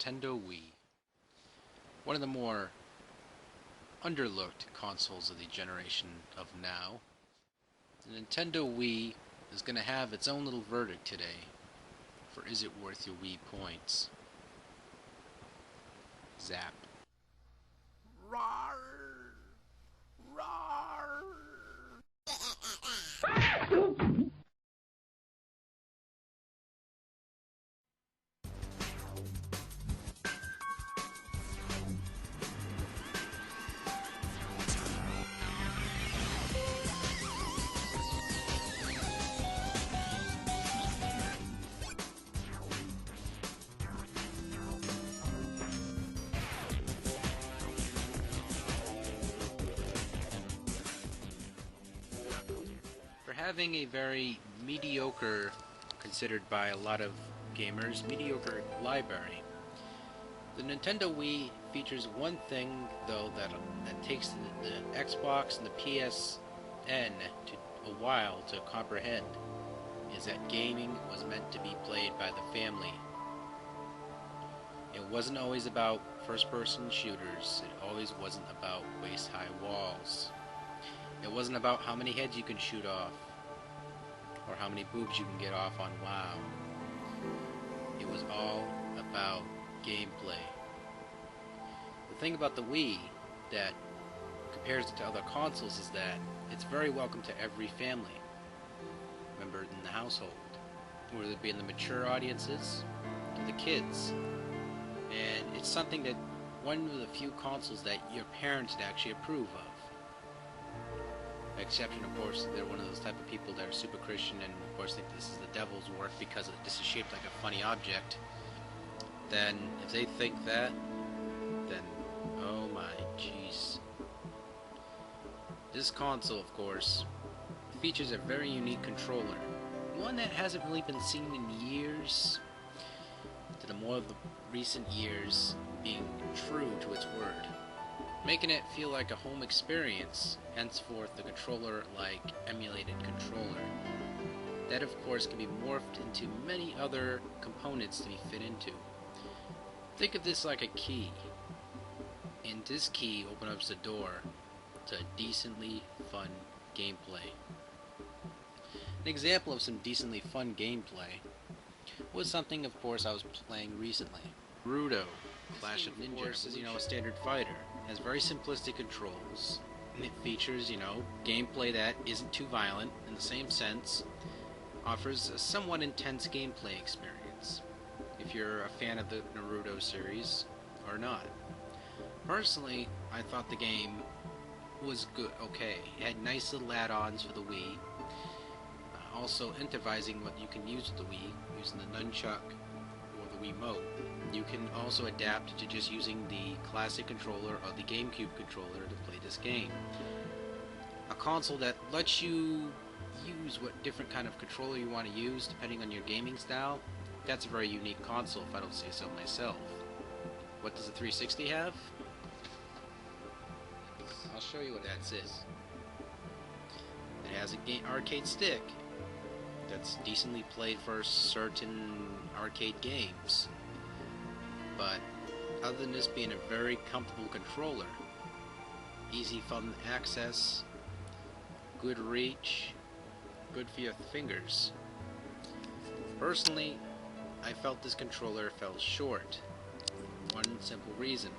Nintendo Wii. One of the more underlooked consoles of the generation of now. The Nintendo Wii is going to have its own little verdict today for is it worth your Wii points. Zap. Rawr! Rawr! For having a very mediocre, considered by a lot of gamers, mediocre library, the Nintendo Wii features one thing, though, that takes the Xbox and the PSN to a while to comprehend, is that gaming was meant to be played by the family. It wasn't always about first-person shooters. It always wasn't about waist-high walls. It wasn't about how many heads you can shoot off, or how many boobs you can get off on WoW. It was all about gameplay. The thing about the Wii that compares it to other consoles is that it's very welcome to every family member in the household, whether it be in the mature audiences to the kids. And it's something that one of the few consoles that your parents would actually approve of. Exception, of course, they're one of those type of people that are super Christian and of course think this is the devil's work because this is shaped like a funny object. Then, if they think that, then, oh my jeez. This console, of course, features a very unique controller. One that hasn't really been seen in years, to the more of the recent years being true to its word, making it feel like a home experience, henceforth the controller-like emulated controller. That, of course, can be morphed into many other components to be fit into. Think of this like a key, and this key opens up the door to decently fun gameplay. An example of some decently fun gameplay was something, of course, I was playing recently. Naruto, Clash of Ninjas is, a standard fighter. It has very simplistic controls. And it features, gameplay that isn't too violent in the same sense. Offers a somewhat intense gameplay experience, if you're a fan of the Naruto series or not. Personally, I thought the game was good, okay. It had nice little add-ons for the Wii. Also improvising what you can use with the Wii, using the nunchuck or the Wiimote. You can also adapt to just using the classic controller or the GameCube controller to play this game. A console that lets you use what different kind of controller you want to use depending on your gaming style. That's a very unique console if I don't say so myself. What does the 360 have? I'll show you what that is. It has a arcade stick that's decently played for certain arcade games. But other than this being a very comfortable controller, easy fun access, good reach, good for your fingers. Personally, I felt this controller fell short. One simple reason.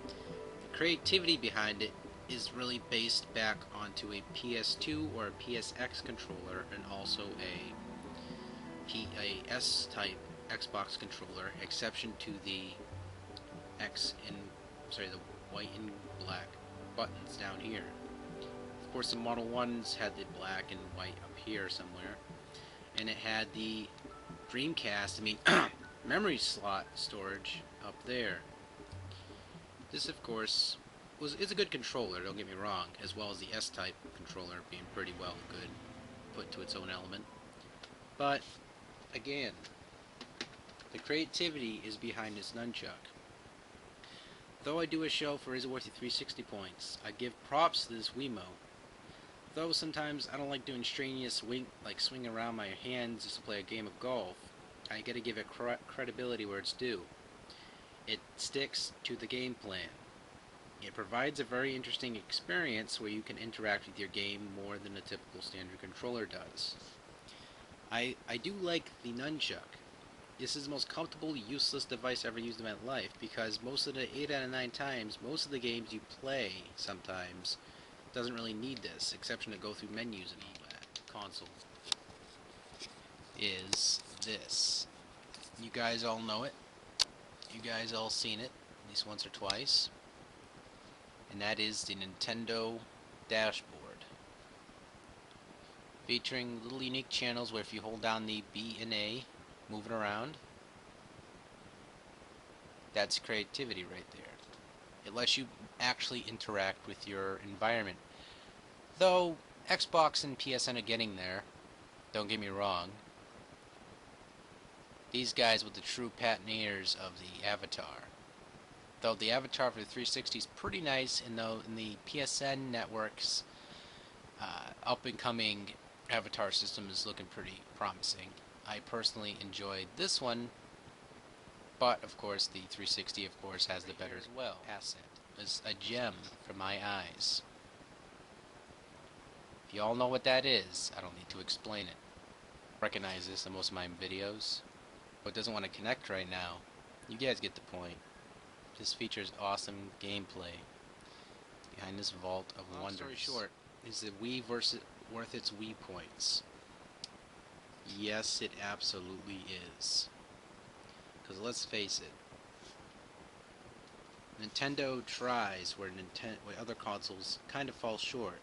The creativity behind it is really based back onto a PS2 or a PSX controller and also a PAS-type Xbox controller, exception to the the white and black buttons down here. Of course, the Model 1s had the black and white up here somewhere, and it had the Dreamcast, memory slot storage up there. This, of course, is a good controller, don't get me wrong, as well as the S-type controller being pretty well good, put to its own element. But, again, the creativity is behind this nunchuck. Though I do a show for Is It Worth Your 360 Points, I give props to this Wiimote. Though sometimes I don't like doing strenuous swing around my hands just to play a game of golf, I gotta give it credibility where it's due. It sticks to the game plan. It provides a very interesting experience where you can interact with your game more than a typical standard controller does. I do like the nunchuck. This is the most comfortable, useless device I ever used in my life because most of the 8 out of 9 times, most of the games you play sometimes doesn't really need this, exception to go through menus and all that. Console is this. You guys all know it. You guys all seen it, at least once or twice. And that is the Nintendo dashboard. Featuring little unique channels where if you hold down the B and A, move it around, that's creativity right there. It lets you actually interact with your environment. Though Xbox and PSN are getting there, don't get me wrong. These guys were the true pioneers of the avatar. Though the avatar for the 360 is pretty nice, and though in the PSN networks, up-and-coming avatar system is looking pretty promising. I personally enjoyed this one, but of course the 360 of course has the better as well. Asset is a gem for my eyes. If you all know what that is, I don't need to explain it. Recognize this in most of my videos, but doesn't want to connect right now. You guys get the point. This features awesome gameplay behind this vault of wonders. Long story short, is the Wii worth its Wii points? Yes, it absolutely is. Because let's face it, Nintendo tries where other consoles kind of fall short.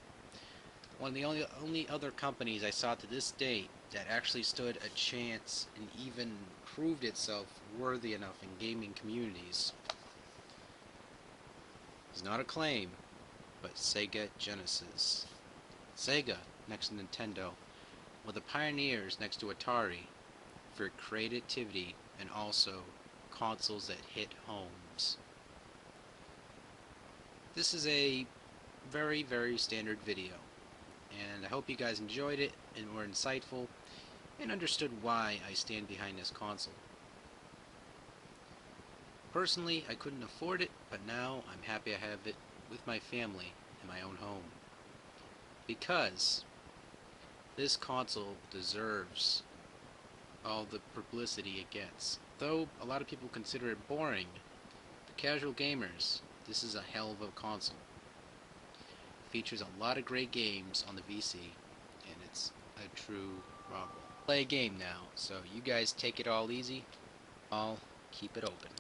One of the only other companies I saw to this date that actually stood a chance and even proved itself worthy enough in gaming communities is not a claim, but Sega Genesis. Sega, next to Nintendo, were the pioneers next to Atari for creativity and also consoles that hit homes. This is a very, very standard video, and I hope you guys enjoyed it and were insightful and understood why I stand behind this console. Personally, I couldn't afford it, but now I'm happy I have it with my family in my own home. Because this console deserves all the publicity it gets. Though a lot of people consider it boring, the casual gamers, this is a hell of a console. It features a lot of great games on the VC, and it's a true marvel. Play a game now, so you guys take it all easy. I'll keep it open.